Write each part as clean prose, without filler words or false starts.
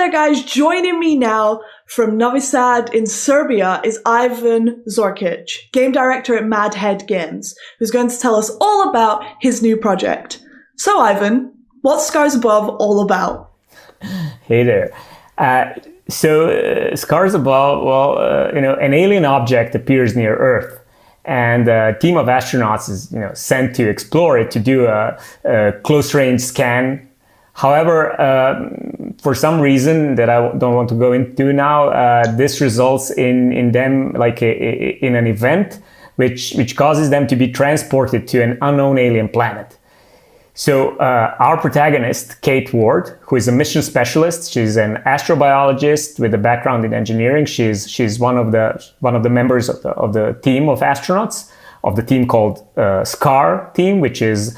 there, guys. Joining me now from Novi Sad in Serbia is Ivan Zorkic, game director at Mad Head Games, who's going to tell us all about his new project. So, Ivan, what's Scars Above all about? Hey there. Scars Above, an alien object appears near Earth, and a team of astronauts is, sent to explore it, to do a close-range scan. However, for some reason that I don't want to go into now, this results in them in an event which causes them to be transported to an unknown alien planet. So our protagonist, Kate Ward, who is a mission specialist, she's an astrobiologist with a background in engineering. She's one of the members of the team of astronauts, of the team called SCAR team, which is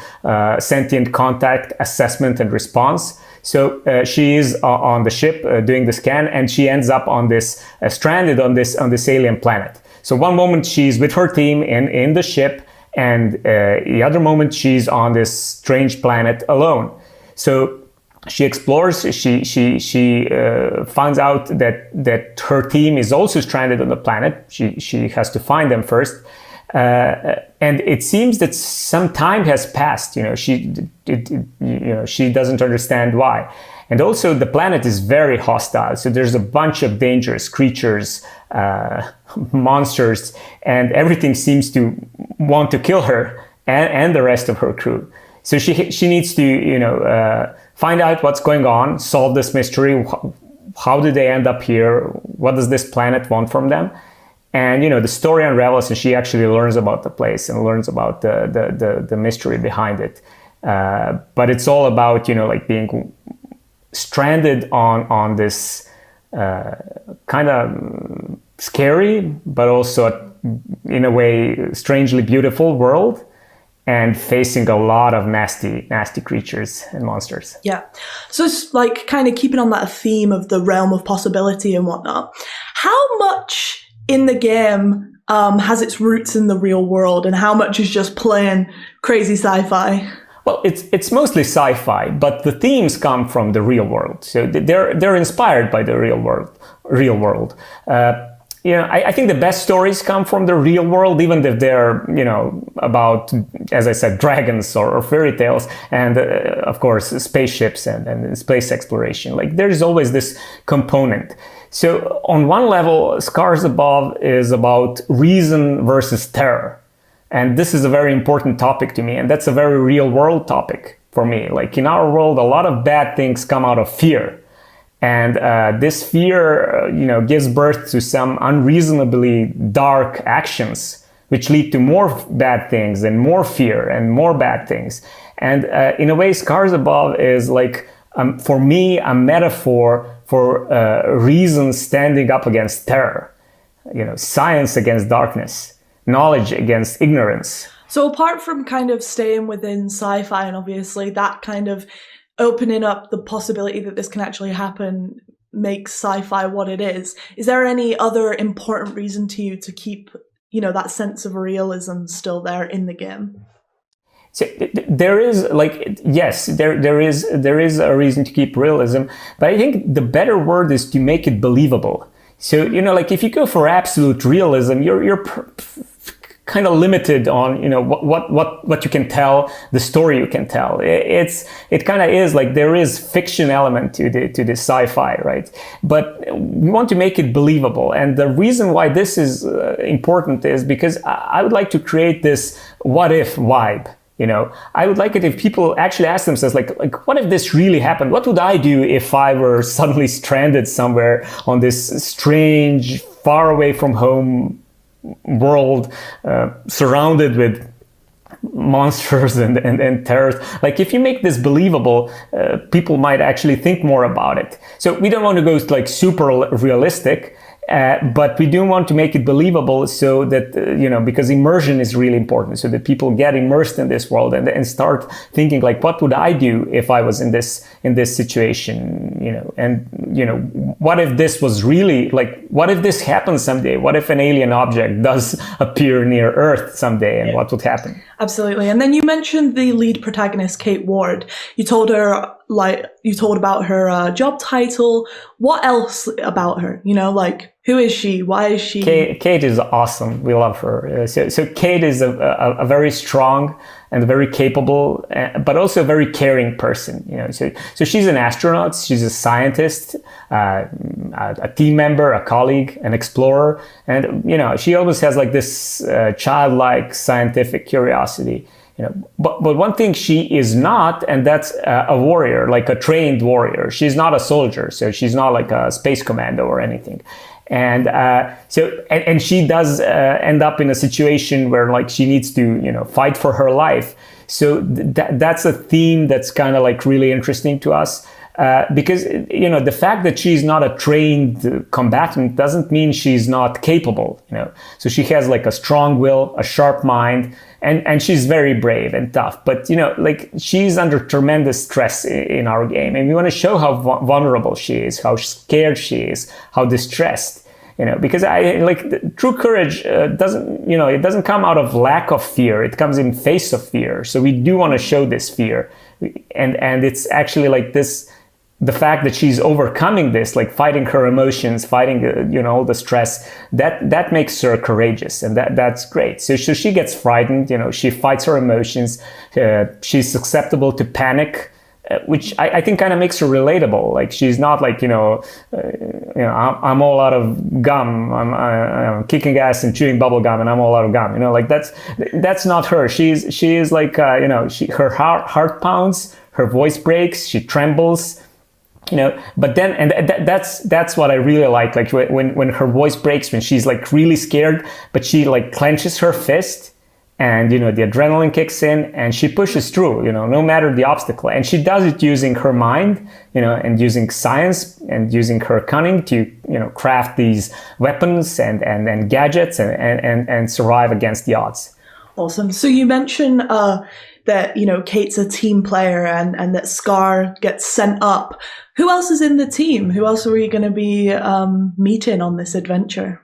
Sentient Contact Assessment and Response. So she is on the ship doing the scan, and she ends up on this stranded on this alien planet. So one moment she's with her team in the ship, and the other moment she's on this strange planet alone. So she explores. She finds out that her team is also stranded on the planet. She has to find them first. And it seems that some time has passed. She doesn't understand why. And also the planet is very hostile. So there's a bunch of dangerous creatures, monsters, and everything seems to want to kill her and the rest of her crew. So she needs to find out what's going on, solve this mystery. How did they end up here? What does this planet want from them? And the story unravels, and she actually learns about the place and learns about the mystery behind it. But it's all about being stranded on this kind of scary, but also in a way strangely beautiful world, and facing a lot of nasty creatures and monsters. Yeah. So it's kind of keeping on that theme of the realm of possibility and whatnot. How much in the game has its roots in the real world, and how much is just plain crazy sci-fi? Well, it's mostly sci-fi, but the themes come from the real world. So they're inspired by the real world. I think the best stories come from the real world, even if they're about, as I said, dragons or fairy tales, and of course spaceships and space exploration. There's always this component. So on one level, Scars Above is about reason versus terror. And this is a very important topic to me, and that's a very real world topic for me. In our world, a lot of bad things come out of fear. And this fear, gives birth to some unreasonably dark actions, which lead to more bad things and more fear and more bad things. And in a way, Scars Above is for me, a metaphor for reason standing up against terror, science against darkness, knowledge against ignorance. So apart from kind of staying within sci-fi, and obviously that kind of opening up the possibility that this can actually happen makes sci-fi what it is there any other important reason to you to keep, that sense of realism still there in the game? So there is yes, there is a reason to keep realism, but I think the better word is to make it believable. So, if you go for absolute realism, you're kind of limited on, what you can tell, the story you can tell. It kind of is there is fiction element to the sci-fi, right? But we want to make it believable. And the reason why this is important is because I would like to create this what if vibe. I would like it if people actually ask themselves, what if this really happened? What would I do if I were suddenly stranded somewhere on this strange, far away from home world, surrounded with monsters and terrors? If you make this believable, people might actually think more about it. So we don't want to go super realistic. But we do want to make it believable, so that, because immersion is really important, so that people get immersed in this world and start thinking what would I do if I was in this situation, and, what if this was really what if this happens someday? What if an alien object does appear near Earth someday, and what would happen? Absolutely. And then you mentioned the lead protagonist, Kate Ward. You told her like you told about her job title. What else about her? You know, like who is she? Why is she? Kate is awesome. We love her. So Kate is a very strong and very capable, but also a very caring person. You know, so she's an astronaut. She's a scientist, a team member, a colleague, an explorer, and you know, she always has like this childlike scientific curiosity. You know, but one thing she is not, and that's a warrior, like a trained warrior. She's not a soldier, so she's not like a space commando or anything. And and she does end up in a situation where like she needs to, you know, fight for her life. So that's a theme that's kind of like really interesting to us. Because, you know, the fact that she's not a trained combatant doesn't mean she's not capable, you know. So she has like a strong will, a sharp mind, and she's very brave and tough. But, you know, like she's under tremendous stress in our game. And we want to show how vulnerable she is, how scared she is, how distressed, you know, because true courage doesn't, you know, it doesn't come out of lack of fear. It comes in face of fear. So we do want to show this fear. And it's actually like this, the fact that she's overcoming this, like fighting her emotions, fighting, you know, all the stress, that makes her courageous, and that's great. So she gets frightened, you know, she fights her emotions, she's susceptible to panic, which I think kind of makes her relatable. Like she's not like, you know, I'm all out of gum, I'm kicking ass and chewing bubble gum, and I'm all out of gum. You know, like that's not her. She is like, you know, her heart pounds, her voice breaks, she trembles. You know, but then, and that's what I really like when her voice breaks, when she's like really scared, but she like clenches her fist, and you know, the adrenaline kicks in, and she pushes through, you know, no matter the obstacle. And she does it using her mind, you know, and using science and using her cunning to, you know, craft these weapons and gadgets and survive against the odds. Awesome. So you mentioned that, you know, Kate's a team player and that Scar gets sent up. Who else is in the team? Who else are we going to be meeting on this adventure?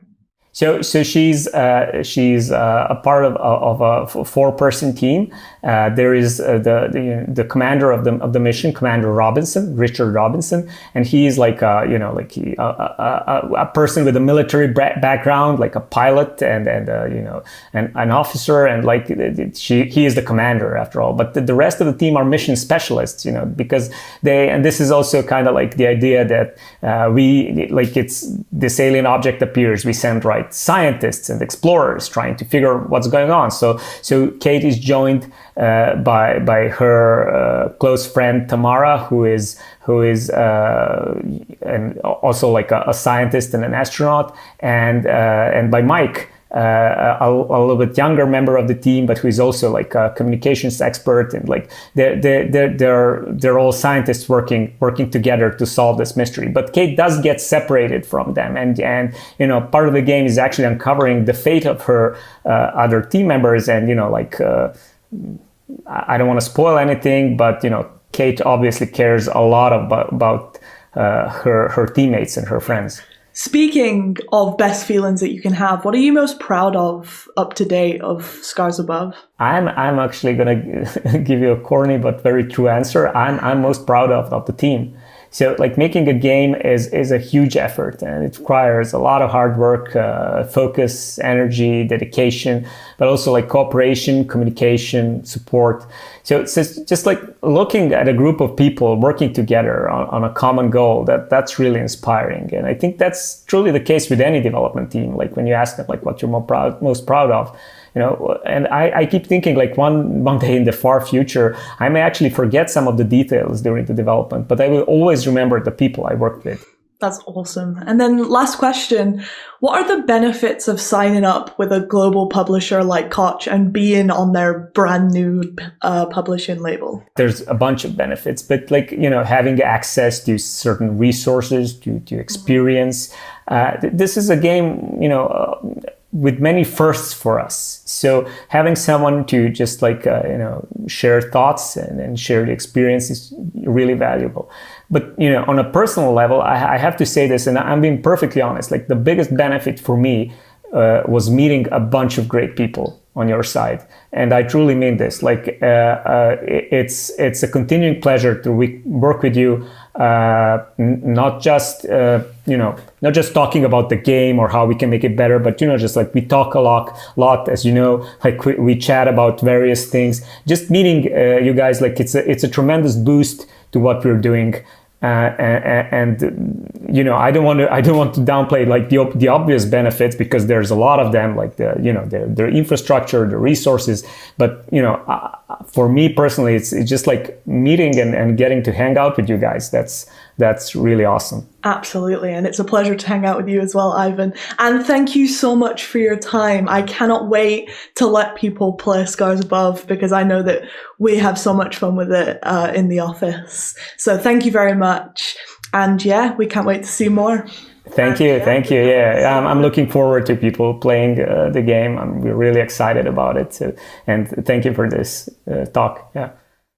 So she's a part of a 4-person team. There is the commander of the mission, Commander Robinson, Richard Robinson, and he is like a person with a military background, like a pilot and an officer, and like he is the commander after all. But the rest of the team are mission specialists, you know, because and this is also kind of like the idea that it's this alien object appears, we send scientists and explorers trying to figure what's going on. So Kate is joined by her close friend Tamara, who is and also like a scientist and an astronaut, and by Mike, a little bit younger member of the team, but who is also like a communications expert, and like they're all scientists working together to solve this mystery. But Kate does get separated from them, and you know, part of the game is actually uncovering the fate of her other team members, and you know, like I don't want to spoil anything, but you know, Kate obviously cares a lot about her teammates and her friends. Speaking of best feelings that you can have, what are you most proud of up to date of Scars Above? I'm actually gonna give you a corny but very true answer. I'm most proud of the team. So like making a game is a huge effort, and it requires a lot of hard work, focus, energy, dedication, but also like cooperation, communication, support. So it's just like looking at a group of people working together on a common goal, that's really inspiring. And I think that's truly the case with any development team. Like when you ask them like what you're most proud of, you know, and I keep thinking like one day in the far future, I may actually forget some of the details during the development, but I will always remember the people I worked with. That's awesome. And then last question, what are the benefits of signing up with a global publisher like Koch and being on their brand new publishing label? There's a bunch of benefits, but like, you know, having access to certain resources, to experience. This is a game, you know, with many firsts for us. So having someone to just like, you know, share thoughts and share the experience is really valuable. But, you know, on a personal level, I have to say this, and I'm being perfectly honest, like the biggest benefit for me was meeting a bunch of great people. on your side, and I truly mean this. Like, it's a continuing pleasure to work with you. Not just not just talking about the game or how we can make it better, but just like we talk a lot, as you know, like we chat about various things. Just meeting you guys, like it's a tremendous boost to what we're doing. And I don't want to downplay like the obvious benefits, because there's a lot of them, like their infrastructure, the resources. But for me personally, it's just like meeting and getting to hang out with you guys. That's really awesome. Absolutely. And it's a pleasure to hang out with you as well, Ivan. And thank you so much for your time. I cannot wait to let people play Scars Above, because I know that we have so much fun with it in the office. So thank you very much. And yeah, we can't wait to see more. Thank you. Yeah, I'm looking forward to people playing the game. We're really excited about it. And thank you for this talk. Yeah.